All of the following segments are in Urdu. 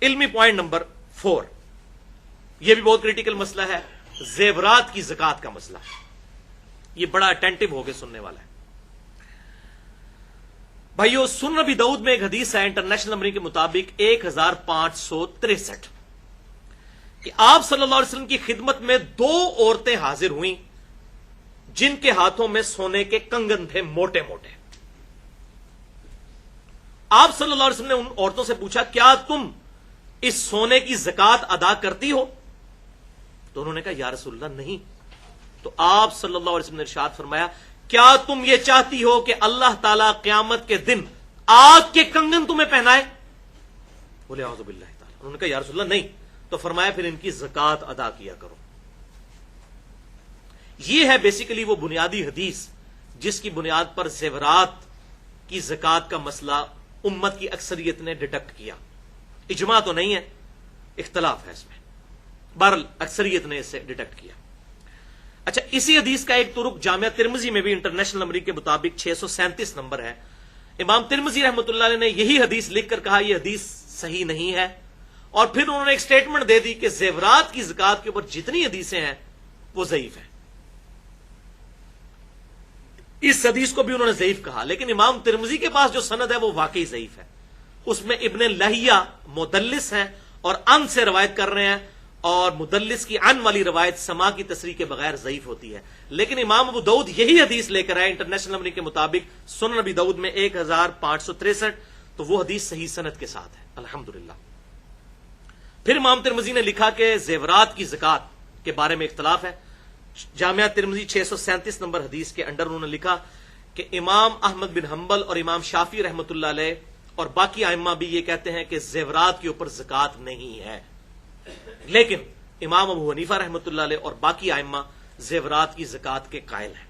علمی پوائنٹ نمبر 4، یہ بھی بہت کریٹیکل مسئلہ ہے، زیورات کی زکات کا مسئلہ۔ یہ بڑا اٹینٹو ہو کے سننے والا ہے بھائیو۔ سنن ابی داؤد میں ایک حدیث ہے انٹرنیشنل نمبر کے مطابق 1563 کہ آپ صلی اللہ علیہ وسلم کی خدمت میں 2 عورتیں حاضر ہوئیں جن کے ہاتھوں میں سونے کے کنگن تھے موٹے موٹے۔ آپ صلی اللہ علیہ وسلم نے ان عورتوں سے پوچھا کیا تم اس سونے کی زکات ادا کرتی ہو؟ تو انہوں نے کہا یا رسول اللہ نہیں۔ تو آپ صلی اللہ علیہ وسلم نے ارشاد فرمایا کیا تم یہ چاہتی ہو کہ اللہ تعالیٰ قیامت کے دن آگ کے کنگن تمہیں پہنائے؟ بولے اعوذ باللہ تعالیٰ۔ انہوں نے کہا یا رسول اللہ نہیں۔ تو فرمایا پھر ان کی زکات ادا کیا کرو۔ یہ ہے بیسیکلی وہ بنیادی حدیث جس کی بنیاد پر زیورات کی زکات کا مسئلہ امت کی اکثریت نے ڈیٹیکٹ کیا۔ اجماع تو نہیں ہے، اختلاف ہے اس میں، بہرحال اکثریت نے اسے ڈیٹیکٹ کیا۔ اچھا، اسی حدیث کا ایک طرق جامعہ ترمذی میں بھی انٹرنیشنل نمبر کے مطابق 637 نمبر ہے۔ امام ترمذی رحمۃ اللہ علیہ نے یہی حدیث لکھ کر کہا یہ حدیث صحیح نہیں ہے، اور پھر انہوں نے ایک سٹیٹمنٹ دے دی کہ زیورات کی زکات کے اوپر جتنی حدیثیں ہیں وہ ضعیف ہیں۔ اس حدیث کو بھی انہوں نے ضعیف کہا، لیکن امام ترمذی کے پاس جو سند ہے وہ واقعی ضعیف ہے۔ اس میں ابن لہیہ مدلس ہیں اور ان سے روایت کر رہے ہیں، اور مدلس کی ان والی روایت سما کی تصریح کے بغیر ضعیف ہوتی ہے۔ لیکن امام ابو داؤد یہی حدیث لے کر آئے انٹرنیشنل نمبر کے مطابق سنن ابی داؤد میں 1563، تو وہ حدیث صحیح سند کے ساتھ ہے الحمدللہ۔ پھر امام ترمذی نے لکھا کہ زیورات کی زکات کے بارے میں اختلاف ہے۔ جامعہ ترمذی 637 نمبر حدیث کے انڈر انہوں نے لکھا کہ امام احمد بن حنبل اور امام شافعی رحمۃ اللہ علیہ اور باقی ائمہ بھی یہ کہتے ہیں کہ زیورات کے اوپر زکات نہیں ہے، لیکن امام ابو حنیفہ رحمۃ اللہ علیہ اور باقی ائمہ زیورات کی زکات کے قائل ہیں،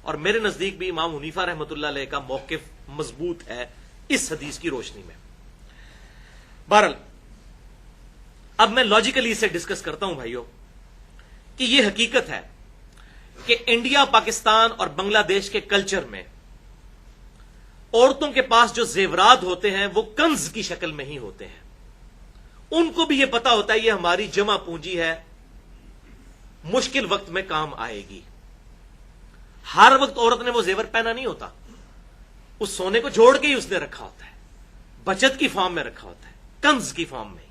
اور میرے نزدیک بھی امام حنیفہ رحمۃ اللہ علیہ کا موقف مضبوط ہے اس حدیث کی روشنی میں۔ بہرحال اب میں لاجیکلی اسے ڈسکس کرتا ہوں بھائیوں کہ یہ حقیقت ہے کہ انڈیا، پاکستان اور بنگلہ دیش کے کلچر میں عورتوں کے پاس جو زیورات ہوتے ہیں وہ کنز کی شکل میں ہی ہوتے ہیں۔ ان کو بھی یہ پتا ہوتا ہے یہ ہماری جمع پونجی ہے، مشکل وقت میں کام آئے گی۔ ہر وقت عورت نے وہ زیور پہنا نہیں ہوتا، اس سونے کو جوڑ کے ہی اس نے رکھا ہوتا ہے، بچت کی فارم میں رکھا ہوتا ہے، کنز کی فارم میں۔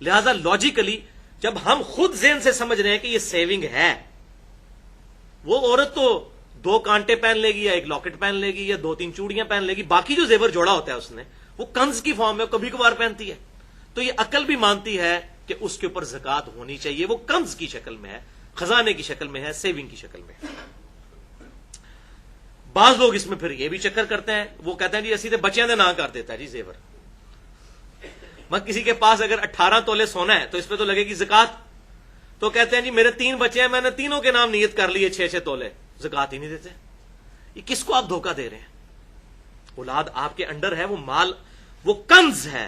لہذا لاجیکلی جب ہم خود ذہن سے سمجھ رہے ہیں کہ یہ سیونگ ہے، وہ عورت تو 2 کانٹے پہن لے گی یا 1 لاکٹ پہن لے گی یا 2-3 چوڑیاں پہن لے گی، باقی جو زیور جوڑا ہوتا ہے اس نے وہ کنز کی فارم میں کبھی کبھار پہنتی ہے۔ تو یہ عقل بھی مانتی ہے کہ اس کے اوپر زکات ہونی چاہیے، وہ کنز کی شکل میں ہے، خزانے کی شکل میں ہے، سیونگ کی شکل میں ہے۔ بعض لوگ اس میں پھر یہ بھی چکر کرتے ہیں، وہ کہتے ہیں جی اسی تے بچیاں دے نہ کر دیتا ہے جی زیور۔ کسی کے پاس اگر 18 تولے سونا ہے تو اس پہ تو لگے گی زکات، تو کہتے ہیں جی میرے 3 بچے ہیں، میں نے تینوں کے نام نیت کر لیے 6-6 تولے، زکات ہی نہیں دیتے۔ یہ کس کو آپ دھوکہ دے رہے ہیں؟ اولاد آپ کے انڈر ہے، وہ مال، وہ کنز ہے،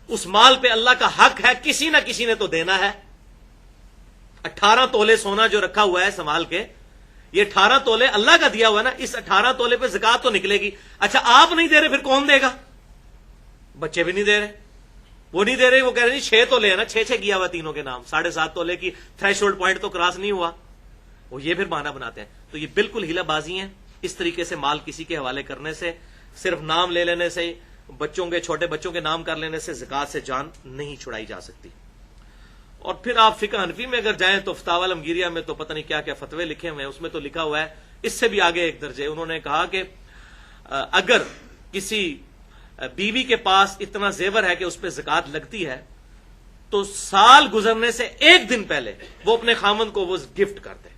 اس مال پہ اللہ کا حق ہے، کسی نہ کسی نے تو دینا ہے۔ 18 تولے سونا جو رکھا ہوا ہے سنبھال کے، یہ 18 تولے اللہ کا دیا ہوا ہے نا، اس 18 تولے پہ زکات تو نکلے گی۔ اچھا آپ نہیں دے رہے پھر کون دے گا؟ بچے بھی نہیں دے رہے، وہ نہیں دے رہے، وہ کہہ رہے ہیں 6 تولے ہیں نا، 6-6 کیا ہوا تینوں کے نام، 7.5 تولے کی تھریش ہولڈ پوائنٹ تو کراس نہیں ہوا، وہ یہ پھر بہانہ بناتے ہیں۔ تو یہ بالکل ہیلا بازی ہیں، اس طریقے سے مال کسی کے حوالے کرنے سے، صرف نام لے لینے سے، بچوں کے، چھوٹے بچوں کے نام کر لینے سے زکات سے جان نہیں چھڑائی جا سکتی۔ اور پھر آپ فقہ حنفی میں اگر جائیں تو فتاوی الامگیریہ میں تو پتہ نہیں کیا کیا فتوے لکھے ہوئے ہیں، اس میں تو لکھا ہوا ہے اس سے بھی آگے ایک درجے، انہوں نے کہا کہ اگر کسی بیوی کے پاس اتنا زیور ہے کہ اس پہ زکات لگتی ہے تو سال گزرنے سے 1 دن پہلے وہ اپنے خامند کو وہ گفٹ کر دے،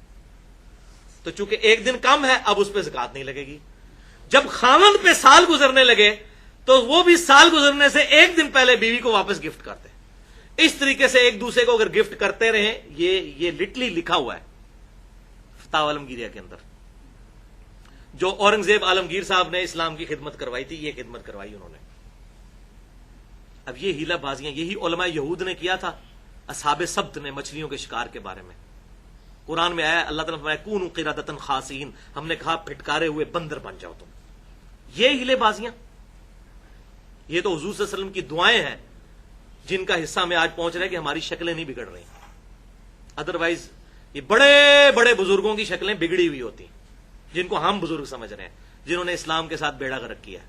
تو چونکہ 1 دن کم ہے اب اس پہ زکات نہیں لگے گی۔ جب خامند پہ سال گزرنے لگے تو وہ بھی سال گزرنے سے 1 دن پہلے بیوی کو واپس گفٹ کرتے۔ اس طریقے سے ایک دوسرے کو اگر گفٹ کرتے رہیں، یہ لٹرلی لکھا ہوا ہے فتاوی الامگیریہ کے اندر۔ جو اورنگزیب عالمگیر صاحب نے اسلام کی خدمت کروائی تھی، یہ خدمت کروائی انہوں نے۔ اب یہ ہیلا بازیاں یہی علماء یہود نے کیا تھا اصحاب سبت نے مچھلیوں کے شکار کے بارے میں۔ قرآن میں آیا، اللہ تعالیٰ نے فرمایا کونوا قردۃ خاسئین، ہم نے کہا پھٹکارے ہوئے بندر بن جاؤ تم۔ یہ ہیلے بازیاں، یہ تو حضور صلی اللہ علیہ وسلم کی دعائیں ہیں جن کا حصہ میں آج پہنچ رہا ہے کہ ہماری شکلیں نہیں بگڑ رہی. ادروائز یہ بڑے بڑے بزرگوں کی شکلیں بگڑی ہوئی ہوتی جن کو ہم بزرگ سمجھ رہے ہیں, جنہوں نے اسلام کے ساتھ بیڑا غرق کیا ہے.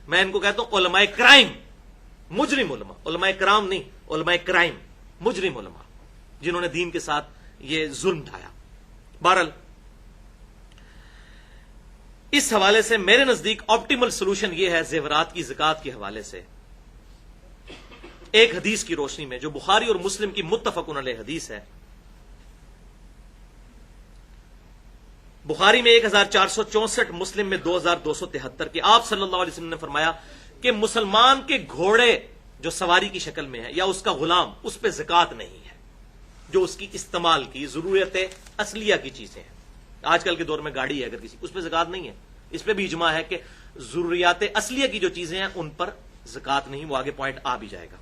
میں ان کو کہتا ہوں علماء کرائم, مجرم علماء, علماء کرام نہیں, علماء کرائم, مجرم علماء, جنہوں نے دین کے ساتھ یہ ظلم ڈھایا. بہرحال اس حوالے سے میرے نزدیک آپٹیمل سولوشن یہ ہے زیورات کی زکات کے حوالے سے, ایک حدیث کی روشنی میں جو بخاری اور مسلم کی متفقن علیہ حدیث ہے. بخاری میں 1464, مسلم میں 2273 کہ آپ صلی اللہ علیہ وسلم نے فرمایا کہ مسلمان کے گھوڑے جو سواری کی شکل میں ہے یا اس کا غلام, اس پہ زکات نہیں ہے, جو اس کی استعمال کی ضرورت اصلیہ کی چیزیں ہیں. آج کل کے دور میں گاڑی ہے اگر کسی, اس پہ زکات نہیں ہے. اس پہ بھی اجماع ہے کہ ضروریات اصلیہ کی جو چیزیں ہیں ان پر زکات نہیں. وہ آگے پوائنٹ آ بھی جائے گا.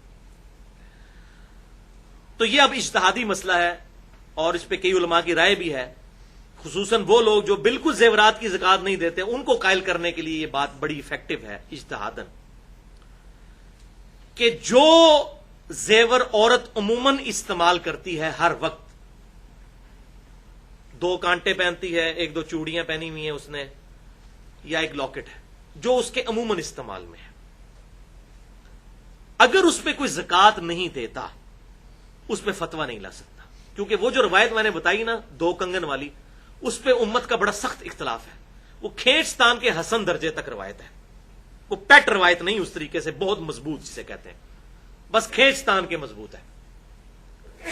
تو یہ اب اجتہادی مسئلہ ہے اور اس پہ کئی علماء کی رائے بھی ہے, خصوصاً وہ لوگ جو بالکل زیورات کی زکات نہیں دیتے ان کو قائل کرنے کے لیے یہ بات بڑی افیکٹو ہے اجتہاداً, کہ جو زیور عورت عموماً استعمال کرتی ہے ہر وقت, 2 کانٹے پہنتی ہے, 1-2 چوڑیاں پہنی ہوئی ہیں اس نے, یا ایک لاکٹ ہے, جو اس کے عموماً استعمال میں ہے, اگر اس پہ کوئی زکات نہیں دیتا اس پہ فتویٰ نہیں لا سکتا. کیونکہ وہ جو روایت میں نے بتائی نا 2 کنگن والی, اس پہ امت کا بڑا سخت اختلاف ہے. وہ کھینچتان کے حسن درجے تک روایت ہے, وہ پیٹ روایت نہیں اس طریقے سے بہت مضبوط جسے کہتے ہیں, بس کھینچتان کے مضبوط ہے.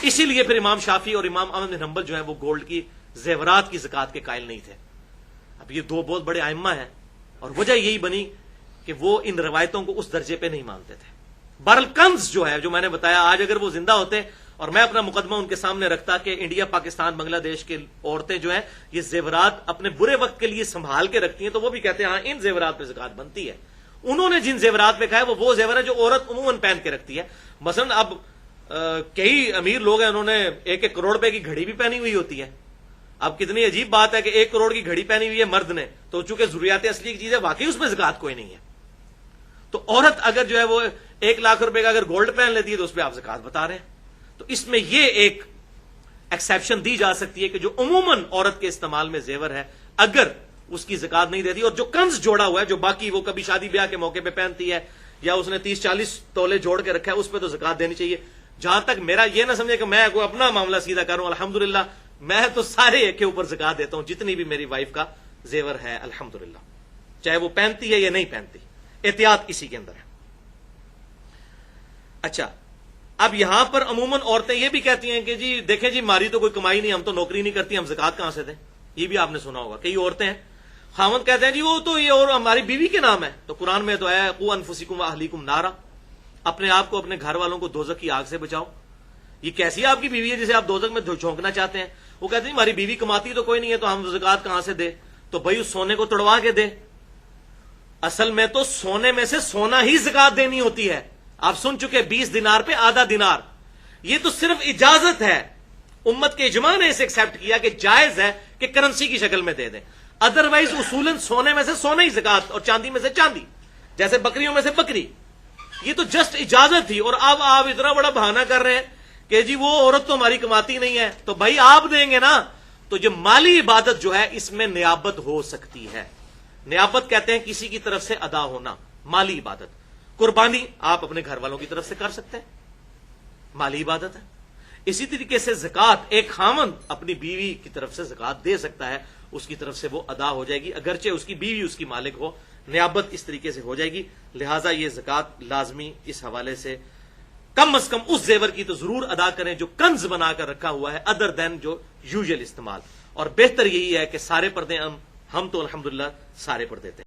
اسی لیے پھر امام شافعی اور امام احمد بن حنبل جو ہیں وہ گولڈ کی زیورات کی زکات کے قائل نہیں تھے. اب یہ 2 بہت بڑے ائمہ ہیں اور وجہ یہی بنی کہ وہ ان روایتوں کو اس درجے پہ نہیں مانتے تھے. بہرحال کنز جو ہے, جو میں نے بتایا, آج اگر وہ زندہ ہوتے اور میں اپنا مقدمہ ان کے سامنے رکھتا کہ انڈیا, پاکستان, بنگلہ دیش کے عورتیں جو ہیں یہ زیورات اپنے برے وقت کے لیے سنبھال کے رکھتی ہیں, تو وہ بھی کہتے ہیں ہاں ان زیورات پہ زکات بنتی ہے. انہوں نے جن زیورات پہ کہا ہے وہ زیور ہے جو عورت عموماً پہن کے رکھتی ہے. مثلا اب کئی امیر لوگ ہیں, انہوں نے 1-1 کروڑ روپے کی گھڑی بھی پہنی ہوئی ہوتی ہے. اب کتنی عجیب بات ہے کہ 1 کروڑ کی گھڑی پہنی ہوئی ہے مرد نے, تو چونکہ ضروریات اصلی کی چیز ہے واقعی اس میں زکات کوئی نہیں ہے. تو عورت اگر جو ہے وہ 1 لاکھ روپے کا اگر گولڈ پہن لیتی ہے تو اس پہ آپ زکات بتا رہے ہیں. تو اس میں یہ ایک ایکسیپشن دی جا سکتی ہے کہ جو عموماً عورت کے استعمال میں زیور ہے اگر اس کی زکات نہیں دیتی, اور جو کنز جوڑا ہوا ہے جو باقی وہ کبھی شادی بیاہ کے موقع پہ پہنتی ہے یا اس نے 30-40 تولے جوڑ کے رکھا ہے, اس پہ تو زکات دینی چاہیے. جہاں تک میرا یہ نہ سمجھے کہ میں کوئی اپنا معاملہ سیدھا کروں, الحمدللہ میں تو سارے ایک کے اوپر زکات دیتا ہوں جتنی بھی میری وائف کا زیور ہے الحمدللہ, چاہے وہ پہنتی ہے یا نہیں پہنتی, احتیاط اسی کے اندر ہے. اچھا, اب یہاں پر عموماً عورتیں یہ بھی کہتی ہیں کہ جی دیکھیں جی ہماری تو کوئی کمائی نہیں, ہم تو نوکری نہیں کرتی, ہم زکات کہاں سے دیں. یہ بھی آپ نے سنا ہوگا, کئی عورتیں ہیں, خاوند کہتے ہیں جی وہ تو یہ اور ہماری بیوی کے نام ہے, تو قرآن میں تو ہے قوا انفسکم واہلیکم نارا, اپنے آپ کو اپنے گھر والوں کو دوزخ کی آگ سے بچاؤ. یہ کیسی آپ کی بیوی ہے جسے آپ دوزخ میں جھونکنا چاہتے ہیں؟ وہ کہتے ہیں ہماری بیوی کماتی تو کوئی نہیں ہے, تو ہم زکات کہاں سے دے؟ تو بھائی اس سونے کو توڑوا کے دے. اصل میں تو سونے میں سے سونا ہی زکات دینی ہوتی ہے. آپ سن چکے 20 دینار پہ آدھا دینار, یہ تو صرف اجازت ہے. امت کے اجماع نے اسے ایکسپٹ کیا کہ جائز ہے کہ کرنسی کی شکل میں دے دیں, ادروائز اصولاً سونے میں سے سونا ہی زکات اور چاندی میں سے چاندی, جیسے بکریوں میں سے بکری. یہ تو جسٹ اجازت تھی, اور اب آپ اتنا بڑا بہانہ کر رہے ہیں کہ جی وہ عورت تو ہماری کماتی نہیں ہے, تو بھائی آپ دیں گے نا. تو جو مالی عبادت جو ہے اس میں نیابت ہو سکتی ہے. نیابت کہتے ہیں کسی کی طرف سے ادا ہونا, مالی عبادت. قربانی آپ اپنے گھر والوں کی طرف سے کر سکتے ہیں, مالی عبادت ہے. اسی طریقے سے زکات ایک خاوند اپنی بیوی کی طرف سے زکات دے سکتا ہے, اس کی طرف سے وہ ادا ہو جائے گی, اگرچہ اس کی بیوی اس کی مالک ہو, نیابت اس طریقے سے ہو جائے گی. لہٰذا یہ زکات لازمی اس حوالے سے کم از کم اس زیور کی تو ضرور ادا کریں جو کنز بنا کر رکھا ہوا ہے, ادر دین جو یوزل استعمال. اور بہتر یہی ہے کہ سارے پردے ہم تو الحمدللہ سارے پردے دیتے ہیں.